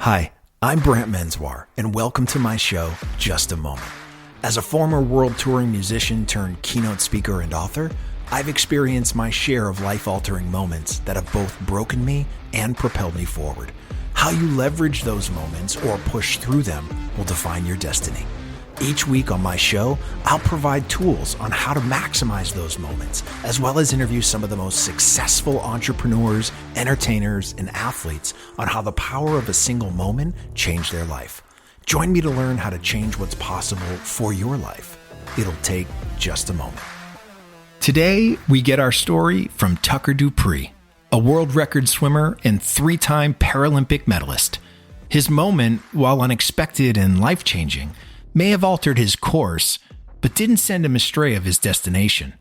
Hi, I'm Brant Menswar, and welcome to my show, Just a Moment. As a former world touring musician turned keynote speaker and author, I've experienced my share of life-altering moments that have both broken me and propelled me forward. How you leverage those moments or push through them will define your destiny. Each week on my show, I'll provide tools on how to maximize those moments, as well as interview some of the most successful entrepreneurs, entertainers, and athletes on how the power of a single moment changed their life. Join me to learn how to change what's possible for your life. It'll take just a moment. Today, we get our story from Tucker Dupree, a world record swimmer and 3-time Paralympic medalist. His moment, while unexpected and life-changing, may have altered his course, but didn't send him astray of his destination.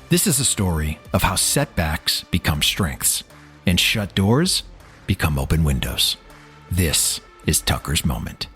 This is a story of how setbacks become strengths and shut doors become open windows. This is Tucker's Moment.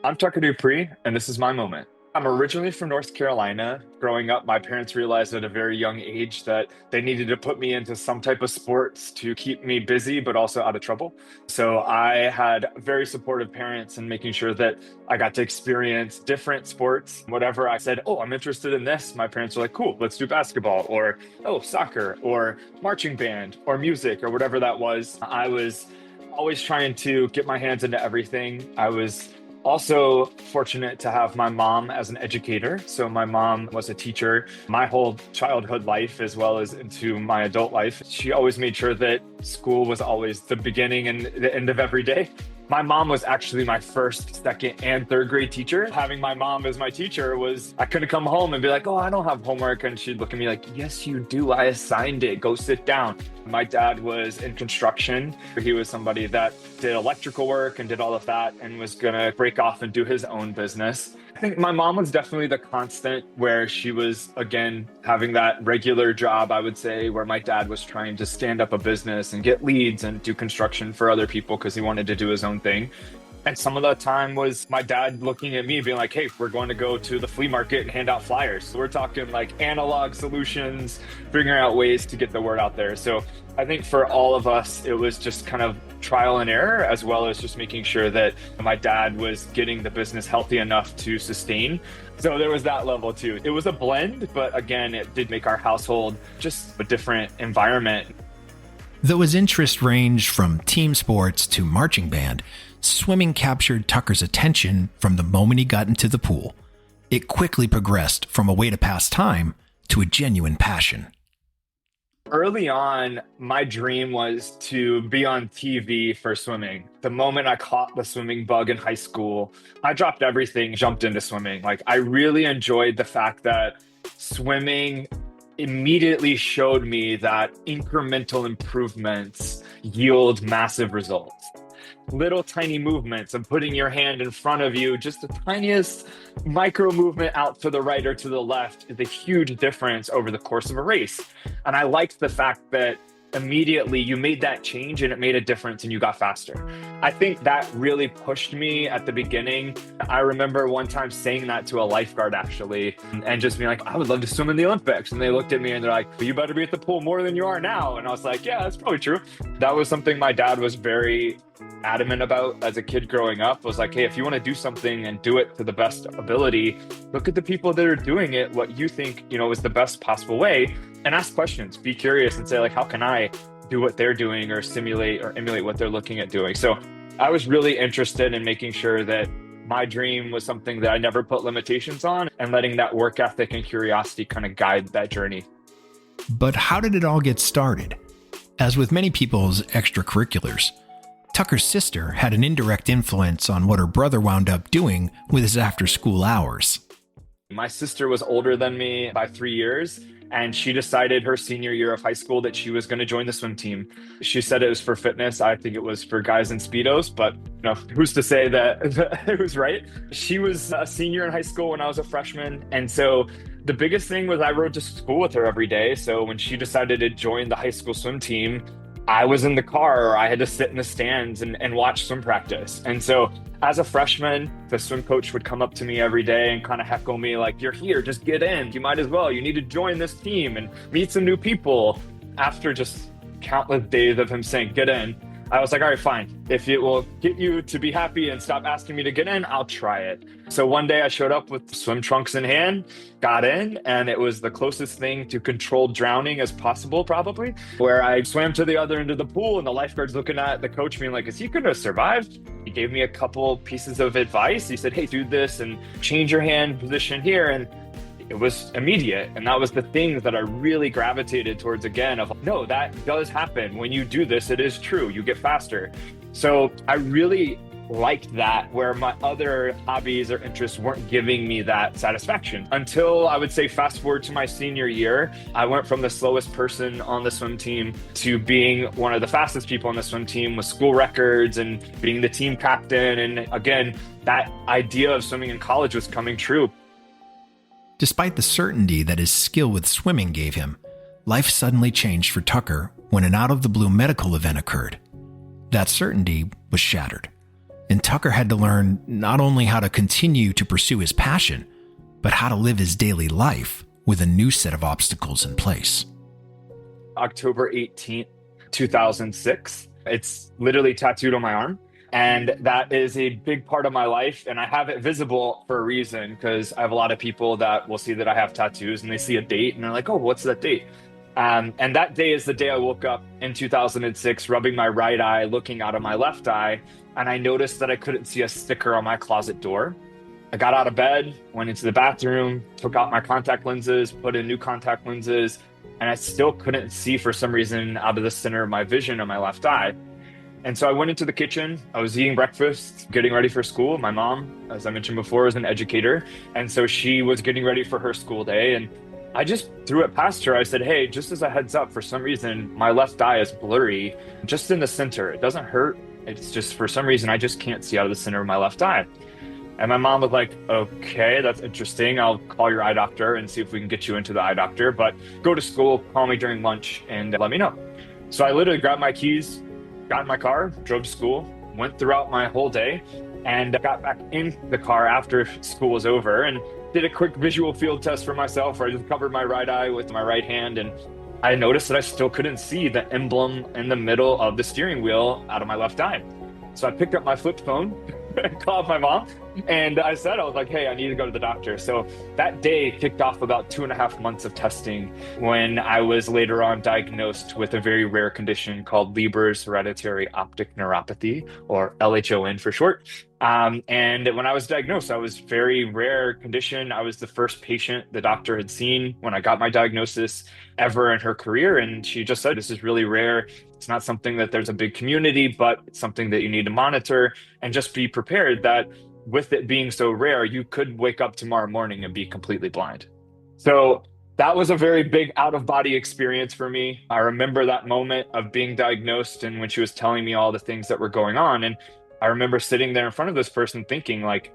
I'm Tucker Dupree, and this is my moment. I'm originally from North Carolina. Growing up, my parents realized at a very young age that they needed to put me into some type of sports to keep me busy, but also out of trouble. So I had very supportive parents in making sure that I got to experience different sports. Whatever I said, oh, I'm interested in this, my parents were like, cool, let's do basketball, or oh, soccer, or marching band, or music, or whatever that was. I was always trying to get my hands into everything. I was also fortunate to have my mom as an educator. So my mom was a teacher my whole childhood life, as well as into my adult life. She always made sure that school was always the beginning and the end of every day. My mom was actually my first, second, and third grade teacher. Having my mom as my teacher was, I couldn't come home and be like, oh, I don't have homework. And she'd look at me like, yes, you do. I assigned it. Go sit down. My dad was in construction. He was somebody that did electrical work and did all of that and was going to break off and do his own business. I think my mom was definitely the constant where she was, again, having that regular job, I would say, where my dad was trying to stand up a business and get leads and do construction for other people because he wanted to do his own thing. And some of the time was my dad looking at me being like, hey, we're going to go to the flea market and hand out flyers. So we're talking like analog solutions, figuring out ways to get the word out there. So I think for all of us, it was just kind of trial and error, as well as just making sure that my dad was getting the business healthy enough to sustain. So there was that level too. It was a blend, but again, it did make our household just a different environment. Though his interests ranged from team sports to marching band, swimming captured Tucker's attention from the moment he got into the pool. It quickly progressed from a way to pass time to a genuine passion. Early on, my dream was to be on TV for swimming. The moment I caught the swimming bug in high school, I dropped everything, jumped into swimming. Like, I really enjoyed the fact that swimming immediately showed me that incremental improvements yield massive results. Little tiny movements of putting your hand in front of you, just the tiniest micro movement out to the right or to the left is a huge difference over the course of a race. And I liked the fact that immediately you made that change and it made a difference and you got faster. I think that really pushed me at the beginning. I remember one time saying that to a lifeguard actually, and just being like, I would love to swim in the Olympics. And they looked at me and they're like, well, you better be at the pool more than you are now. And I was like, yeah, that's probably true. That was something my dad was very adamant about as a kid growing up, was like, hey, if you want to do something and do it to the best ability, look at the people that are doing it, what you think, is the best possible way, and ask questions, be curious and say like, how can I do what they're doing or simulate or emulate what they're looking at doing? So I was really interested in making sure that my dream was something that I never put limitations on, and letting that work ethic and curiosity kind of guide that journey. But how did it all get started? As with many people's extracurriculars, Tucker's sister had an indirect influence on what her brother wound up doing with his after-school hours. My sister was older than me by 3 years, and she decided her senior year of high school that she was going to join the swim team. She said it was for fitness. I think it was for guys in Speedos, but who's to say that it was right? She was a senior in high school when I was a freshman, and so the biggest thing was I rode to school with her every day. So when she decided to join the high school swim team, I was in the car, or I had to sit in the stands and watch swim practice. And so as a freshman, the swim coach would come up to me every day and kind of heckle me like, you're here, just get in. You might as well. You need to join this team and meet some new people. After just countless days of him saying, get in, I was like, all right, fine. If it will get you to be happy and stop asking me to get in, I'll try it. So one day I showed up with swim trunks in hand, got in, and it was the closest thing to controlled drowning as possible, probably, where I swam to the other end of the pool and the lifeguard's looking at the coach being like, is he going to survive? He gave me a couple pieces of advice. He said, hey, do this and change your hand position here. And it was immediate. And that was the thing that I really gravitated towards again of, no, that does happen. When you do this, it is true. You get faster. So I really liked that, where my other hobbies or interests weren't giving me that satisfaction until I would say fast forward to my senior year. I went from the slowest person on the swim team to being one of the fastest people on the swim team with school records and being the team captain. And again, that idea of swimming in college was coming true. Despite the certainty that his skill with swimming gave him, life suddenly changed for Tucker when an out-of-the-blue medical event occurred. That certainty was shattered, and Tucker had to learn not only how to continue to pursue his passion, but how to live his daily life with a new set of obstacles in place. October 18th, 2006. It's literally tattooed on my arm. And that is a big part of my life. And I have it visible for a reason, because I have a lot of people that will see that I have tattoos and they see a date and they're like, oh, what's that date? And that day is the day I woke up in 2006, rubbing my right eye, looking out of my left eye. And I noticed that I couldn't see a sticker on my closet door. I got out of bed, went into the bathroom, took out my contact lenses, put in new contact lenses, and I still couldn't see for some reason out of the center of my vision on my left eye. And so I went into the kitchen. I was eating breakfast, getting ready for school. My mom, as I mentioned before, is an educator. And so she was getting ready for her school day. And I just threw it past her. I said, hey, just as a heads up, for some reason, my left eye is blurry, just in the center. It doesn't hurt. It's just for some reason, I just can't see out of the center of my left eye. And my mom was like, okay, that's interesting. I'll call your eye doctor and see if we can get you into the eye doctor. But go to school, call me during lunch and let me know. So I literally grabbed my keys, got in my car, drove to school, went throughout my whole day, and got back in the car after school was over and did a quick visual field test for myself, where I just covered my right eye with my right hand. And I noticed that I still couldn't see the emblem in the middle of the steering wheel out of my left eye. So I picked up my flip phone, called my mom, and I was like, hey, I need to go to the doctor. So that day kicked off about 2.5 months of testing, when I was later on diagnosed with a very rare condition called Leber's hereditary optic neuropathy, or LHON for short. And when I was diagnosed, I was very rare condition. I was the first patient the doctor had seen when I got my diagnosis ever in her career. And she just said, this is really rare. It's not something that there's a big community, but it's something that you need to monitor, and just be prepared that with it being so rare, you could wake up tomorrow morning and be completely blind. So that was a very big out-of-body experience for me. I remember that moment of being diagnosed and when she was telling me all the things that were going on. And I remember sitting there in front of this person thinking, like,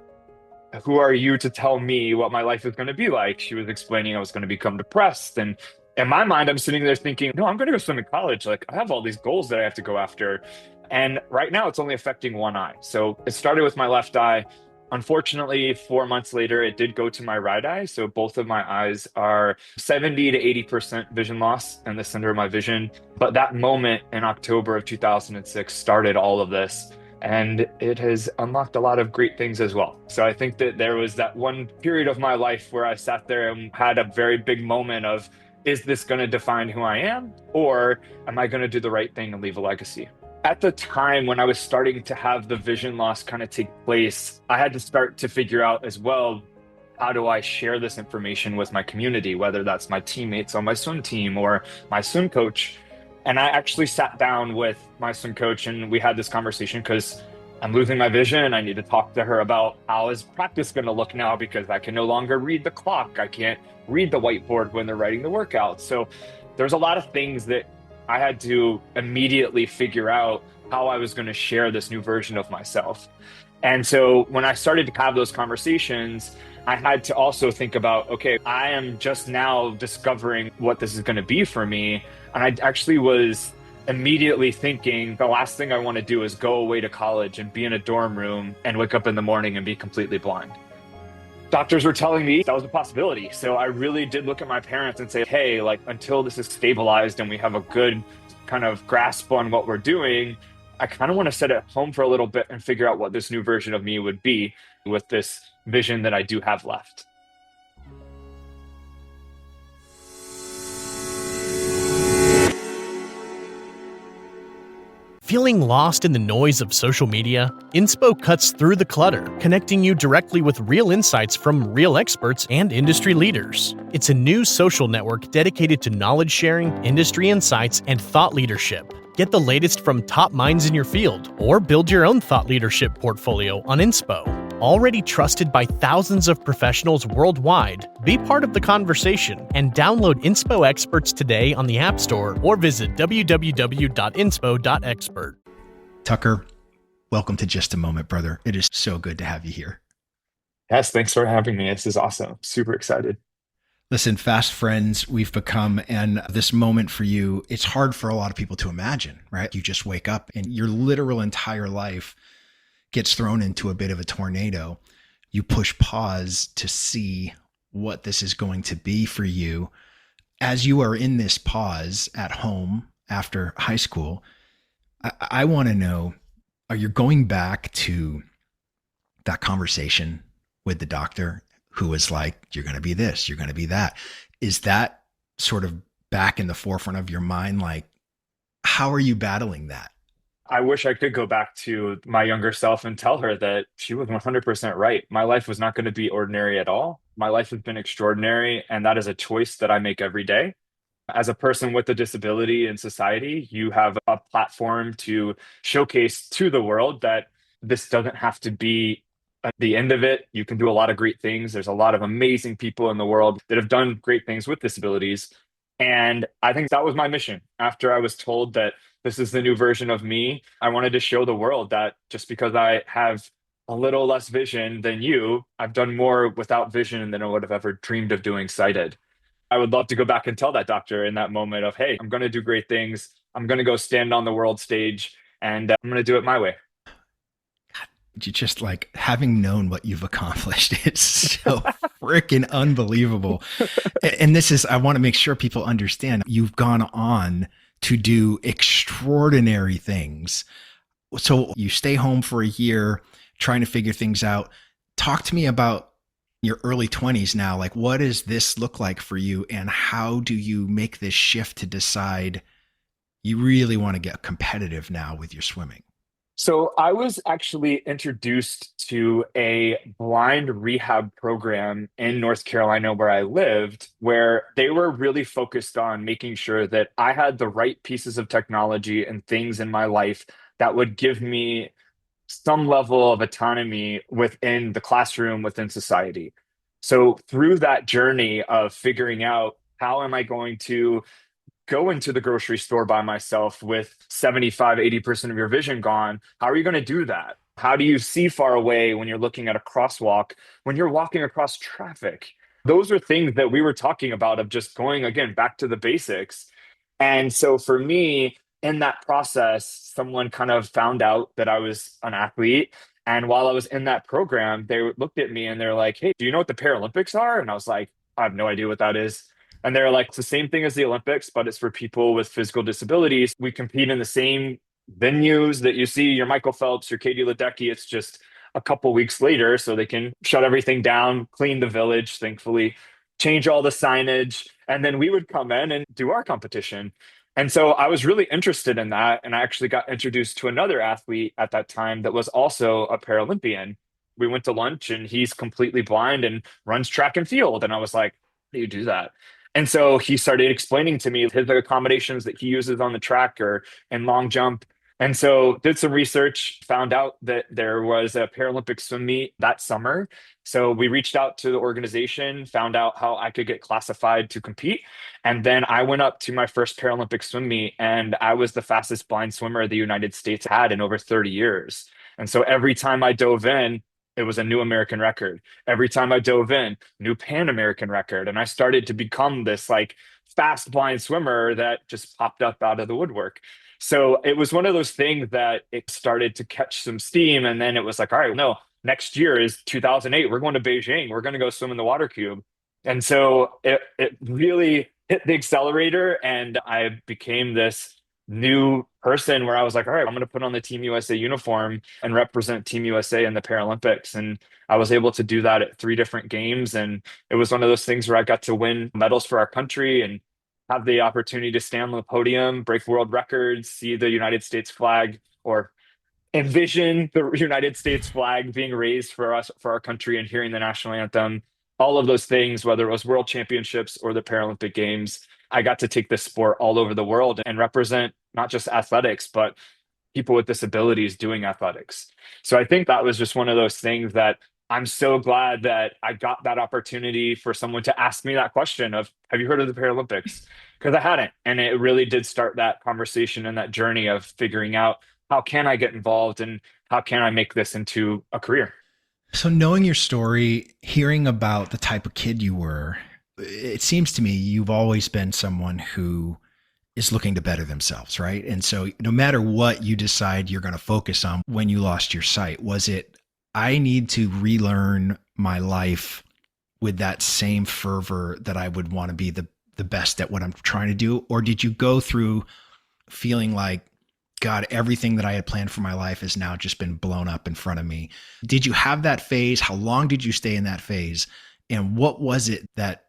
who are you to tell me what my life is going to be like? She was explaining I was going to become depressed. And in my mind, I'm sitting there thinking, no, I'm going to go swim in college. Like, I have all these goals that I have to go after. And right now it's only affecting one eye. So it started with my left eye. Unfortunately, 4 months later, it did go to my right eye. So both of my eyes are 70 to 80% vision loss in the center of my vision. But that moment in October of 2006 started all of this. And it has unlocked a lot of great things as well. So I think that there was that one period of my life where I sat there and had a very big moment of, is this going to define who I am? Or am I going to do the right thing and leave a legacy? At the time when I was starting to have the vision loss kind of take place, I had to start to figure out as well, how do I share this information with my community, whether that's my teammates on my swim team or my swim coach. And I actually sat down with my swim coach and we had this conversation, because I'm losing my vision. I need to talk to her about how is practice going to look now, because I can no longer read the clock. I can't read the whiteboard when they're writing the workout. So there's a lot of things that I had to immediately figure out how I was going to share this new version of myself. And so when I started to have those conversations, I had to also think about, okay, I am just now discovering what this is going to be for me. And I actually was immediately thinking the last thing I want to do is go away to college and be in a dorm room and wake up in the morning and be completely blind. Doctors were telling me that was a possibility. So I really did look at my parents and say, hey, like, until this is stabilized and we have a good kind of grasp on what we're doing, I kind of want to sit at home for a little bit and figure out what this new version of me would be with this vision that I do have left. Feeling lost in the noise of social media? Inspo cuts through the clutter, connecting you directly with real insights from real experts and industry leaders. It's a new social network dedicated to knowledge sharing, industry insights, and thought leadership. Get the latest from top minds in your field, or build your own thought leadership portfolio on Inspo. Already trusted by thousands of professionals worldwide, be part of the conversation and download Inspo Experts today on the App Store or visit www.inspo.expert. Tucker, welcome to Just a Moment, brother. It is so good to have you here. Yes, thanks for having me. This is awesome. Super excited. Listen, fast friends we've become, and this moment for you, it's hard for a lot of people to imagine, right? You just wake up and your literal entire life gets thrown into a bit of a tornado. You push pause to see what this is going to be for you. As you are in this pause at home after high school, I want to know, are you going back to that conversation with the doctor who was like, you're going to be this, you're going to be that? Is that sort of back in the forefront of your mind? Like, how are you battling that? I wish I could go back to my younger self and tell her that she was 100% right. My life was not going to be ordinary at all. My life has been extraordinary, and that is a choice that I make every day. As a person with a disability in society, you have a platform to showcase to the world that this doesn't have to be at the end of it. You can do a lot of great things. There's a lot of amazing people in the world that have done great things with disabilities. And I think that was my mission. After I was told that this is the new version of me, I wanted to show the world that just because I have a little less vision than you, I've done more without vision than I would have ever dreamed of doing sighted. I would love to go back and tell that doctor in that moment of, hey, I'm going to do great things. I'm going to go stand on the world stage, and I'm going to do it my way. You just like having known what you've accomplished. It's so freaking unbelievable. And this is, I want to make sure people understand you've gone on to do extraordinary things. So you stay home for a year trying to figure things out. Talk to me about your early 20s now. Like, what does this look like for you? And how do you make this shift to decide you really want to get competitive now with your swimming? So I was actually introduced to a blind rehab program in North Carolina where I lived, where they were really focused on making sure that I had the right pieces of technology and things in my life that would give me some level of autonomy within the classroom, within society. So through that journey of figuring out how am I going to go into the grocery store by myself with 75, 80% of your vision gone, how are you going to do that? How do you see far away when you're looking at a crosswalk, when you're walking across traffic? Those are things that we were talking about of just going again back to the basics. And so for me, in that process, someone kind of found out that I was an athlete. And while I was in that program, they looked at me and they're like, hey, do you know what the Paralympics are? And I was like, I have no idea what that is. And they're like, it's the same thing as the Olympics, but it's for people with physical disabilities. We compete in the same venues that you see your Michael Phelps, your Katie Ledecky. It's just a couple weeks later, so they can shut everything down, clean the village, thankfully, change all the signage, and then we would come in and do our competition. And so I was really interested in that. And I actually got introduced to another athlete at that time that was also a Paralympian. We went to lunch and he's completely blind and runs track and field. And I was like, how do you do that? And so he started explaining to me his accommodations that he uses on the track or in long jump. And so did some research, found out that there was a Paralympic swim meet that summer. So we reached out to the organization, found out how I could get classified to compete. And then I went up to my first Paralympic swim meet, and I was the fastest blind swimmer the United States had in over 30 years. And so every time I dove in, it was a new American record. Every time I dove in, new Pan American record. And I started to become this like fast blind swimmer that just popped up out of the woodwork. So it was one of those things that it started to catch some steam. And then it was like, all right, no, next year is 2008. We're going to Beijing. We're going to go swim in the water cube. And so it really hit the accelerator, and I became this new person where I was like, all right, I'm going to put on the Team USA uniform and represent Team USA in the Paralympics. And I was able to do that at three different games. And it was one of those things where I got to win medals for our country and have the opportunity to stand on the podium, break world records, see the United States flag, or envision the United States flag being raised for us, for our country, and hearing the national anthem. All of those things, whether it was world championships or the Paralympic Games, I got to take this sport all over the world and represent not just athletics, but people with disabilities doing athletics. So I think that was just one of those things that I'm so glad that I got that opportunity for someone to ask me that question of, have you heard of the Paralympics? Because I hadn't. And it really did start that conversation and that journey of figuring out how can I get involved and how can I make this into a career? So, knowing your story, hearing about the type of kid you were, it seems to me you've always been someone who is looking to better themselves, right? And so, no matter what you decide you're going to focus on when you lost your sight, was it, I need to relearn my life with that same fervor that I would want to be the best at what I'm trying to do? Or did you go through feeling like, God, everything that I had planned for my life has now just been blown up in front of me? Did you have that phase? How long did you stay in that phase? And what was it that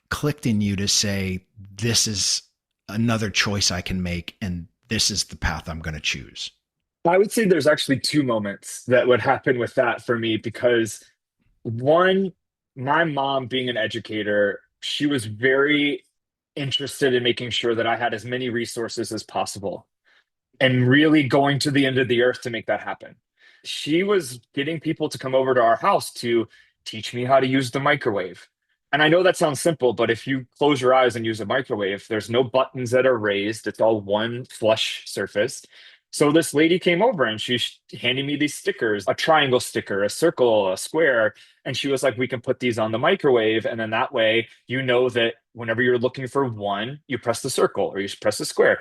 clicked in you to say, this is another choice I can make, and this is the path I'm going to choose? I would say there's actually two moments that would happen with that for me because one, my mom being an educator, she was very interested in making sure that I had as many resources as possible and really going to the end of the earth to make that happen. She was getting people to come over to our house to teach me how to use the microwave. And I know that sounds simple, but if you close your eyes and use a microwave, there's no buttons that are raised. It's all one flush surface. So this lady came over and she's handing me these stickers, a triangle sticker, a circle, a square. And she was like, we can put these on the microwave. And then that way, you know that whenever you're looking for one, you press the circle or you press the square.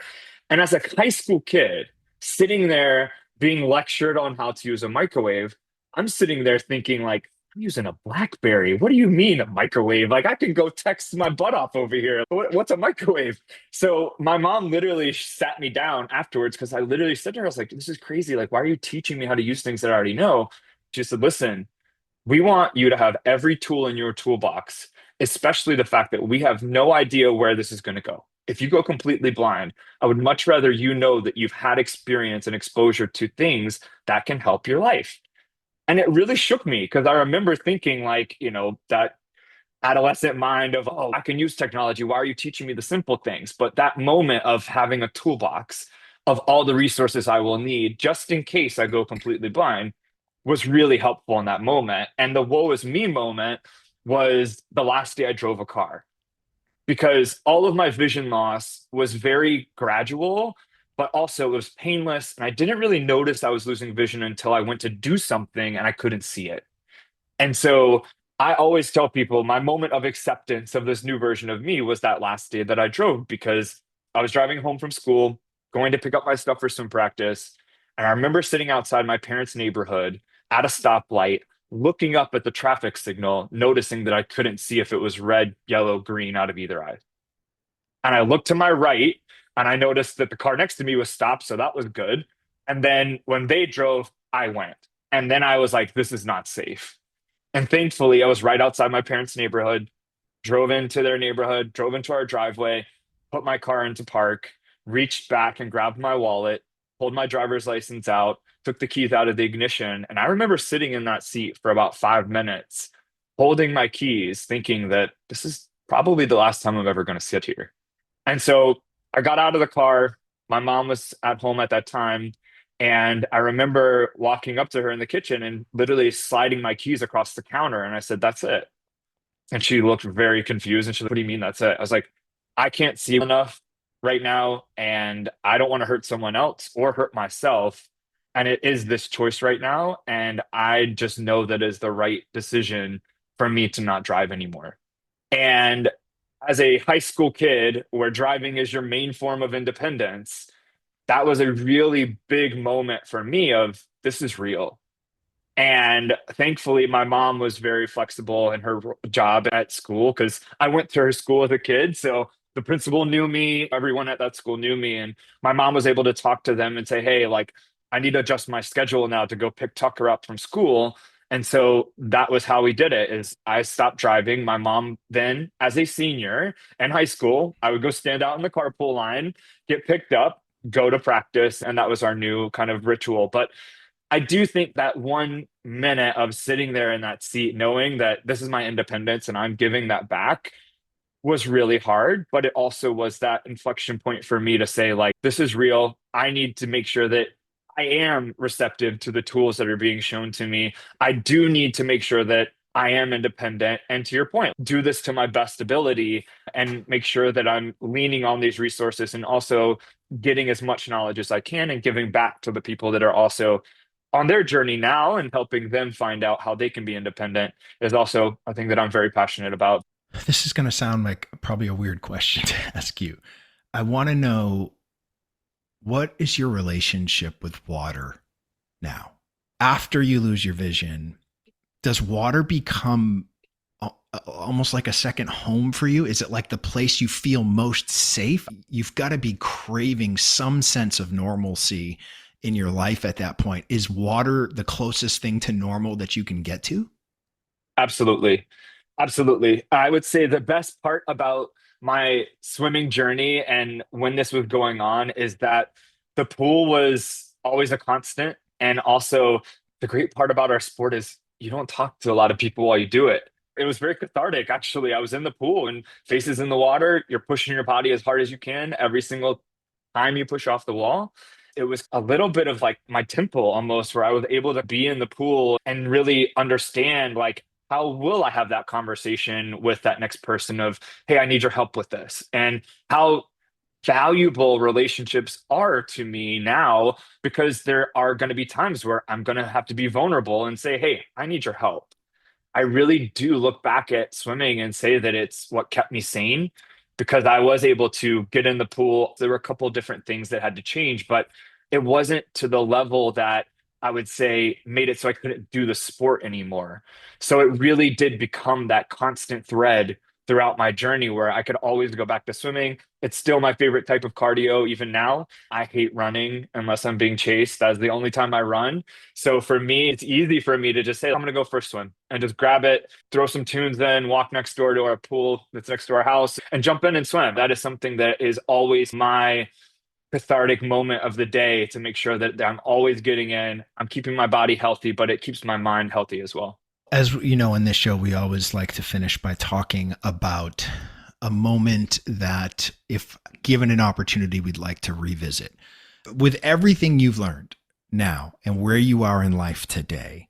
And as a high school kid, sitting there being lectured on how to use a microwave, I'm sitting there thinking like, I'm using a BlackBerry. What do you mean a microwave? Like I can go text my butt off over here. What's a microwave? So my mom literally sat me down afterwards because I literally said to her, I was like, this is crazy. Like, why are you teaching me how to use things that I already know? She said, listen, we want you to have every tool in your toolbox, especially the fact that we have no idea where this is going to go. If you go completely blind, I would much rather you know that you've had experience and exposure to things that can help your life. And it really shook me because I remember thinking, like, that adolescent mind of, oh, I can use technology. Why are you teaching me the simple things? But that moment of having a toolbox of all the resources I will need just in case I go completely blind was really helpful in that moment. And the woe is me moment was the last day I drove a car because all of my vision loss was very gradual, but also it was painless. And I didn't really notice I was losing vision until I went to do something and I couldn't see it. And so I always tell people my moment of acceptance of this new version of me was that last day that I drove because I was driving home from school, going to pick up my stuff for swim practice. And I remember sitting outside my parents' neighborhood at a stoplight, looking up at the traffic signal, noticing that I couldn't see if it was red, yellow, green out of either eye. And I looked to my right and I noticed that the car next to me was stopped. So that was good. And then when they drove, I went. And then I was like, this is not safe. And thankfully, I was right outside my parents' neighborhood, drove into their neighborhood, drove into our driveway, put my car into park, reached back and grabbed my wallet, pulled my driver's license out, took the keys out of the ignition. And I remember sitting in that seat for about 5 minutes, holding my keys, thinking that this is probably the last time I'm ever going to sit here. And so I got out of the car. My mom was at home at that time. And I remember walking up to her in the kitchen and literally sliding my keys across the counter. And I said, that's it. And she looked very confused. And she's like, what do you mean that's it? I was like, I can't see enough right now. And I don't want to hurt someone else or hurt myself. And it is this choice right now. And I just know that is the right decision for me to not drive anymore. And as a high school kid, where driving is your main form of independence, that was a really big moment for me of this is real. And thankfully, my mom was very flexible in her job at school because I went to her school as a kid. So The principal knew me, everyone at that school knew me, and my mom was able to talk to them and say, hey, like, I need to adjust my schedule now to go pick Tucker up from school. And so that was how we did it is I stopped driving. My mom then, as a senior in high school, I would go stand out in the carpool line, get picked up, go to practice, and that was our new kind of ritual. But I do think that 1 minute of sitting there in that seat, knowing that this is my independence and I'm giving that back, was really hard. But it also was that inflection point for me to say, like, this is real. I need to make sure that I am receptive to the tools that are being shown to me. I do need to make sure that I am independent. And to your point, do this to my best ability and make sure that I'm leaning on these resources and also getting as much knowledge as I can and giving back to the people that are also on their journey now and helping them find out how they can be independent is also a thing that I'm very passionate about. This is going to sound like probably a weird question to ask you. I want to know, what is your relationship with water now? After you lose your vision, does water become almost like a second home for you? Is it like the place you feel most safe? You've got to be craving some sense of normalcy in your life at that point. Is water the closest thing to normal that you can get to? Absolutely. Absolutely. I would say the best part about my swimming journey and when this was going on is that the pool was always a constant. And also, the great part about our sport is you don't talk to a lot of people while you do it. It was very cathartic, actually. I was in the pool and faces in the water. You're pushing your body as hard as you can every single time you push off the wall. It was a little bit of like my temple almost, where I was able to be in the pool and really understand, like, how will I have that conversation with that next person of, hey, I need your help with this, and how valuable relationships are to me now, because there are going to be times where I'm going to have to be vulnerable and say, hey, I need your help. I really do look back at swimming and say that it's what kept me sane, because I was able to get in the pool. There were a couple of different things that had to change, but it wasn't to the level that I would say made it so I couldn't do the sport anymore. So it really did become that constant thread throughout my journey where I could always go back to swimming. It's still my favorite type of cardio, even now. I hate running unless I'm being chased. That's the only time I run. So for me, it's easy for me to just say, I'm going to go for a swim and just grab it, throw some tunes in, walk next door to our pool that's next to our house, and jump in and swim. That is something that is always my cathartic moment of the day, to make sure that I'm always getting in. I'm keeping my body healthy, but it keeps my mind healthy as well. As you know, in this show, we always like to finish by talking about a moment that, if given an opportunity, we'd like to revisit. With everything you've learned now and where you are in life today,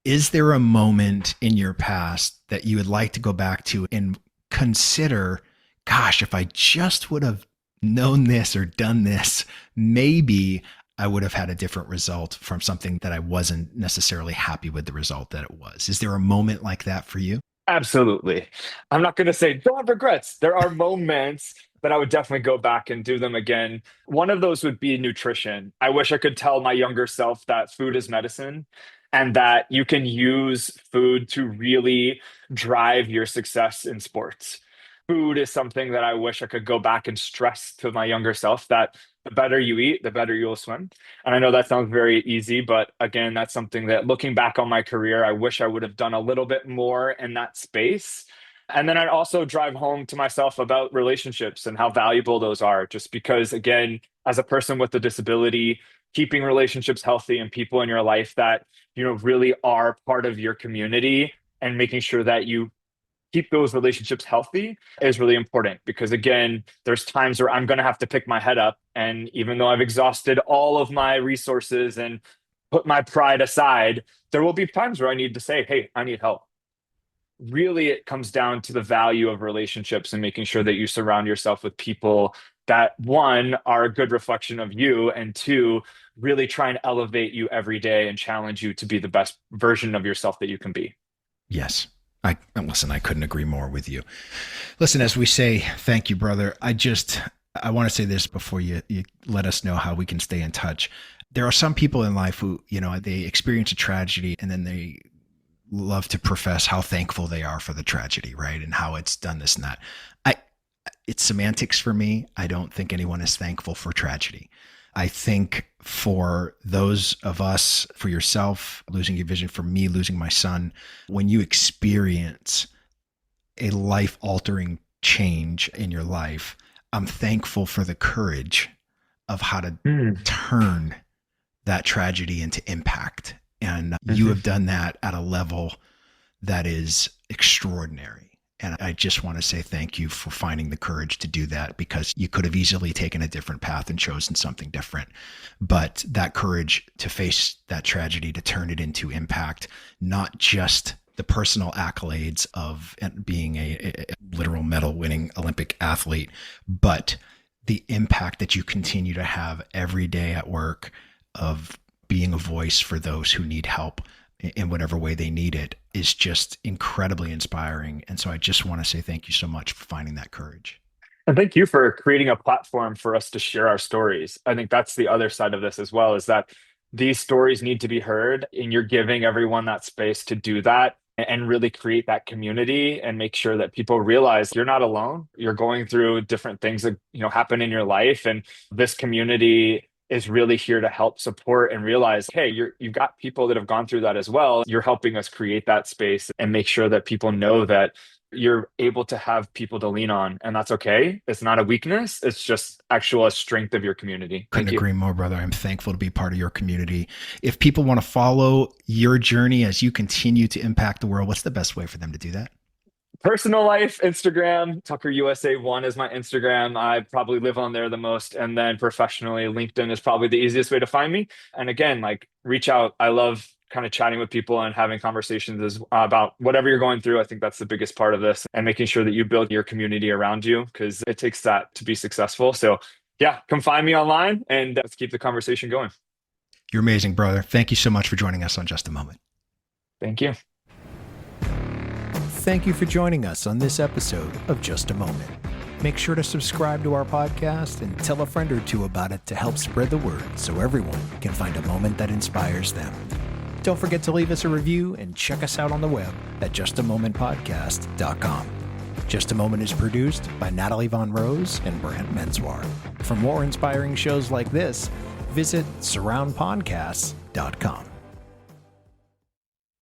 is there a moment in your past that you would like to go back to and consider, gosh, if I just would have known this or done this, maybe I would have had a different result from something that I wasn't necessarily happy with the result that it was? Is there a moment like that for you? Absolutely. I'm not going to say don't have regrets. There are moments that I would definitely go back and do them again. One of those would be nutrition. I wish I could tell my younger self that food is medicine and that you can use food to really drive your success in sports. Food is something that I wish I could go back and stress to my younger self, that the better you eat, the better you'll swim. And I know that sounds very easy, but again, that's something that, looking back on my career, I wish I would have done a little bit more in that space. And then I'd also drive home to myself about relationships and how valuable those are, just because, again, as a person with a disability, keeping relationships healthy and people in your life that, really are part of your community, and making sure that you keep those relationships healthy is really important. Because again, there's times where I'm going to have to pick my head up. And even though I've exhausted all of my resources and put my pride aside, there will be times where I need to say, hey, I need help. Really, it comes down to the value of relationships and making sure that you surround yourself with people that, one, are a good reflection of you, and two, really try and elevate you every day and challenge you to be the best version of yourself that you can be. Yes. I couldn't agree more with you. Listen, as we say, thank you, brother. I want to say this before you let us know how we can stay in touch. There are some people in life who, they experience a tragedy and then they love to profess how thankful they are for the tragedy, right? And how it's done this and that. It's semantics for me. I don't think anyone is thankful for tragedy. I think for those of us, for yourself, losing your vision, for me, losing my son, when you experience a life-altering change in your life, I'm thankful for the courage of how to turn that tragedy into impact. And you have done that at a level that is extraordinary. And I just want to say thank you for finding the courage to do that, because you could have easily taken a different path and chosen something different. But that courage to face that tragedy, to turn it into impact, not just the personal accolades of being a literal medal winning Olympic athlete, but the impact that you continue to have every day at work of being a voice for those who need help in whatever way they need it, is just incredibly inspiring. And so I just want to say thank you so much for finding that courage. And thank you for creating a platform for us to share our stories. I think that's the other side of this as well, is that these stories need to be heard, and you're giving everyone that space to do that and really create that community and make sure that people realize you're not alone. You're going through different things that, happen in your life, and this community is really here to help support and realize, hey, you've got people that have gone through that as well. You're helping us create that space and make sure that people know that you're able to have people to lean on, and that's okay. It's not a weakness. It's just a strength of your community. Couldn't agree more, brother. I'm thankful to be part of your community. If people want to follow your journey as you continue to impact the world, what's the best way for them to do that? Personal life, Instagram, Tucker USA1 is my Instagram. I probably live on there the most. And then professionally, LinkedIn is probably the easiest way to find me. And again, reach out. I love kind of chatting with people and having conversations about whatever you're going through. I think that's the biggest part of this, and making sure that you build your community around you, because it takes that to be successful. So yeah, come find me online and let's keep the conversation going. You're amazing, brother. Thank you so much for joining us on Just a Moment. Thank you. Thank you for joining us on this episode of Just a Moment. Make sure to subscribe to our podcast and tell a friend or two about it to help spread the word so everyone can find a moment that inspires them. Don't forget to leave us a review and check us out on the web at justamomentpodcast.com. Just a Moment is produced by Natalie Von Rose and Brant Menswar. For more inspiring shows like this, visit surroundpodcasts.com.